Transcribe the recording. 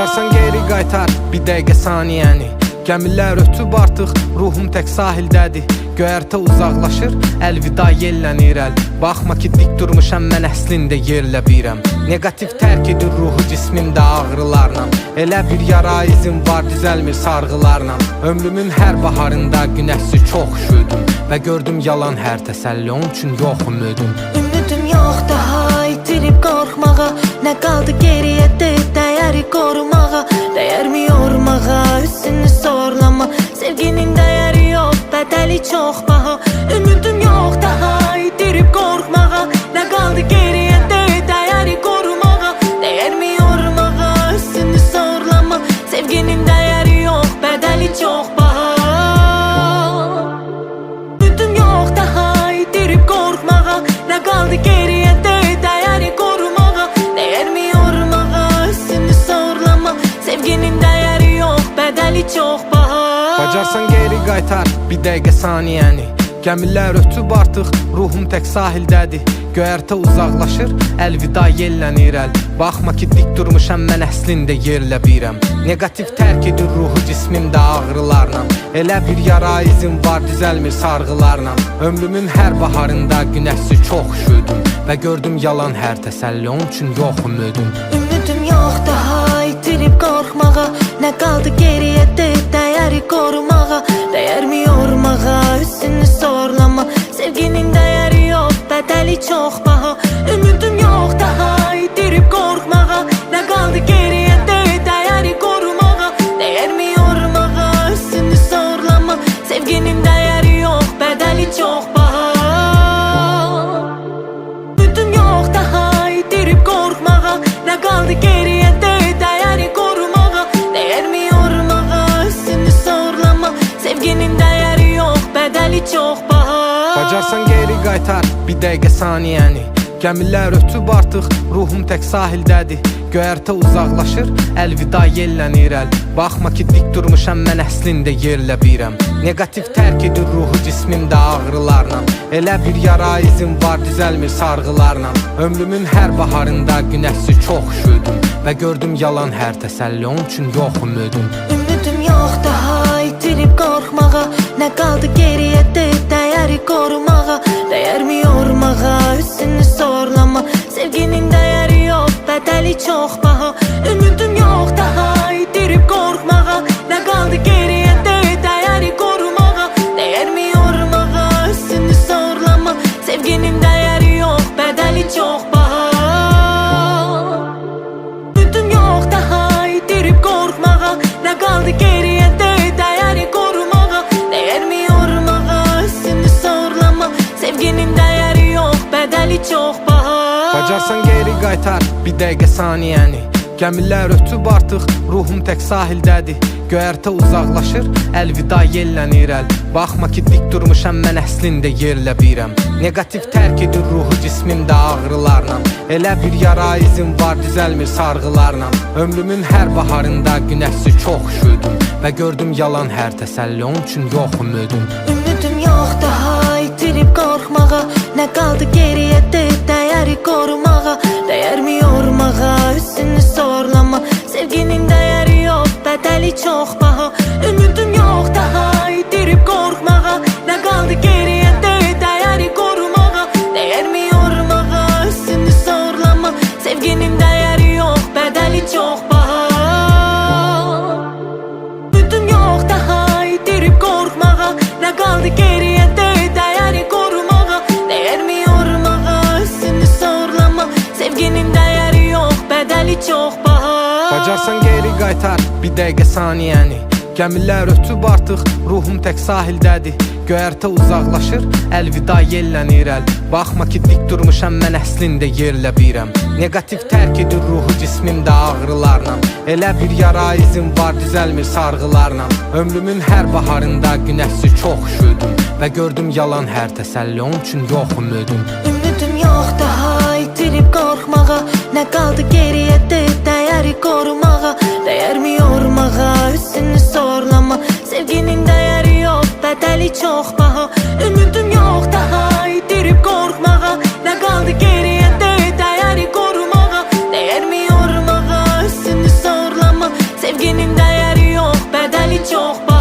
Bacarsan geri qaytar bir dəqiqə saniyəni. Gəmilər ötüb artıq, ruhum tək sahildədir. Göyərtə uzaqlaşır, əlvida yellənir əl. Baxma ki dik durmuşam, mən əslində yerlə birəm. Negativ tərk edir ruhu cismimdə ağrılarla. Elə bir yara izim var, düzəlmir sarğılarla. Ömrümün hər baharında günəşi çox üşüdüm və gördüm yalan hər təsəlli, onun üçün yox ümidim. Ümidim yox daha, itirib qorxmağa. Nə qaldı geriyə de, dəyəri qorumağa. Dəyərmi yormağa, üstünü sorlama. Sevginin dəyəri yox, bədəli çox baha. Ümidim yox daha, itirib qorxmağa. Nə qaldı geriyə de, dəyəri qorumağa. Dəyərmi yormağa, üstünü sorlama. Sevginin dəyəri yox, bədəli çox baha. Ümidim yox daha, itirib qorxmağa. Nə qaldı geriyə de, dəyəri qorumağa. Dəyərmi yormağa, üstünü sorlama. Sevginin dəyəri yox, bədəli çox baha. Bacarsan geri qaytar bir dəqiqə saniyəni. Gəmilər ötüb artıq, ruhum tək sahildədir. Göyərtə uzaqlaşır, əlvida yellənir əl. Baxma ki dik durmuşam, mən əslində yerlə birəm. Negativ tərk edir ruhu cismimdə ağrılarla. Elə bir yara izim var, düzəlmir sarğılarla. Ömrümün hər baharında günəşi çox üşüdüm və gördüm yalan hər təsəlli, onun üçün yox ümidim. Ümidim yox daha, itirib qorxmağa. Nə qaldı geriyə de, dəyəri qorumağa. Dəyərmi yormağa, üstünü sorlama. Sevginin dəyəri yox, bədəli çox baha. Ümidim yox daha, itirib qorxmağa. Nə qaldı geriyə de, dəyəri qorumağa. Dəyərmi yormağa, üstünü sorlama. Sevginin dəyəri yox, bədəli çox baha. Ümidim yox daha, itirib qorxmağa. Nə qaldı geriyə de, dəyəri qorumağa. Dəyərmi yormağa, üstünü sorlama. Sevginin dəyəri yox, bədəli çox baha. Bacarsan geri qaytar bir dəqiqə saniyəni. Gəmilər ötüb artıq, ruhum tək sahildədir. Göyərtə uzaqlaşır, əlvida yellənir əl. Baxma ki dik durmuşam, mən əslində yerlə birəm. Negativ tərk edir ruhu cismimdə ağrılarla. Elə bir yara izim var, düzəlmir sarğılarla. Ömrümün hər baharında günəşi çox üşüdüm və gördüm yalan hər təsəlli, onun üçün yox ümidim. Ümidim yox daha, itirib qorxmağa. Nə qaldı geriyə de, dəyəri qorumağa. Dəyərmi yormağa, üstünü sorlama. Sevginin dəyəri yox, bədəli çox baha. Ümidim yox daha, itirib qorxmağa. Nə qaldı geriyə de, dəyəri qorumağa. Dəyərmi yormağa, üstünü sorlama. Sevginin dəyəri yox, bədəli çox baha. Ümidim yox daha, itirib qorxmağa. Nə qaldı geriyə de, dəyəri qorumağa. Dəyərmi yormağa, üstünü sorlama. Sevginin dəyəri yox, bədəli çox baha. Bacarsan geri qaytar bir dəqiqə saniyəni. Gəmilər ötüb artıq, ruhum tək sahildədir. Göyərtə uzaqlaşır, əlvida yellənir əl. Baxma ki dik durmuşam, mən əslində yerlə birəm. Negativ tərk edir ruhu cismimdə ağrılarla. Elə bir yara izim var, düzəlmir sarğılarla. Ömrümün hər baharında günəşi çox üşüdüm və gördüm yalan hər təsəlli, onun üçün yox ümidim. Ümidim yox daha, itirib qorxmağa. Nə qaldı geriyə de, dəyəri qorumağa. Dəyərmi yormağa, üstünü sorlama. Sevginin dəyəri yox, bədəli çox baha. Ümidim yox daha, itirib qorxmağa. Nə qaldı geriyə de, dəyəri qorumağa. Dəyərmi yormağa, üstünü sorlama. Sevginin dəyəri yox, bədəli çox baha. Ümidim yox daha, itirib qorxmağa. Nə qaldı geriyə de, dəyəri qorumağa. Dəyərmi yormağa, üstünü sorlama. Sevginin dəyəri yox, bədəli çox baha. Bacarsan geri qaytar bir dəqiqə saniyəni. Gəmilər ötüb artıq, ruhum tək sahildədir. Göyərtə uzaqlaşır, əlvida yellənir əl. Baxma ki dik durmuşam, mən əslində yerlə birəm. Negativ tərk edir ruhu cismimdə ağrılarla. Elə bir yara izim var, düzəlmir sarğılarla. Ömrümün hər baharında günəşi çox üşüdüm və gördüm yalan hər təsəlli, onun üçün yox ümidim. Ümidim yox daha, itirib qorxmağa. Nə qaldı geriyə de, dəyəri qorumağa. Dəyərmi yormağa, üstünü sorlama. Sevginin dəyəri yox, bədəli çox baha. Ümidim yox daha, itirib qorxmağa. Nə qaldı geriyə de, dəyəri qorumağa. Dəyərmi yormağa, üstünü sorlama. səni çox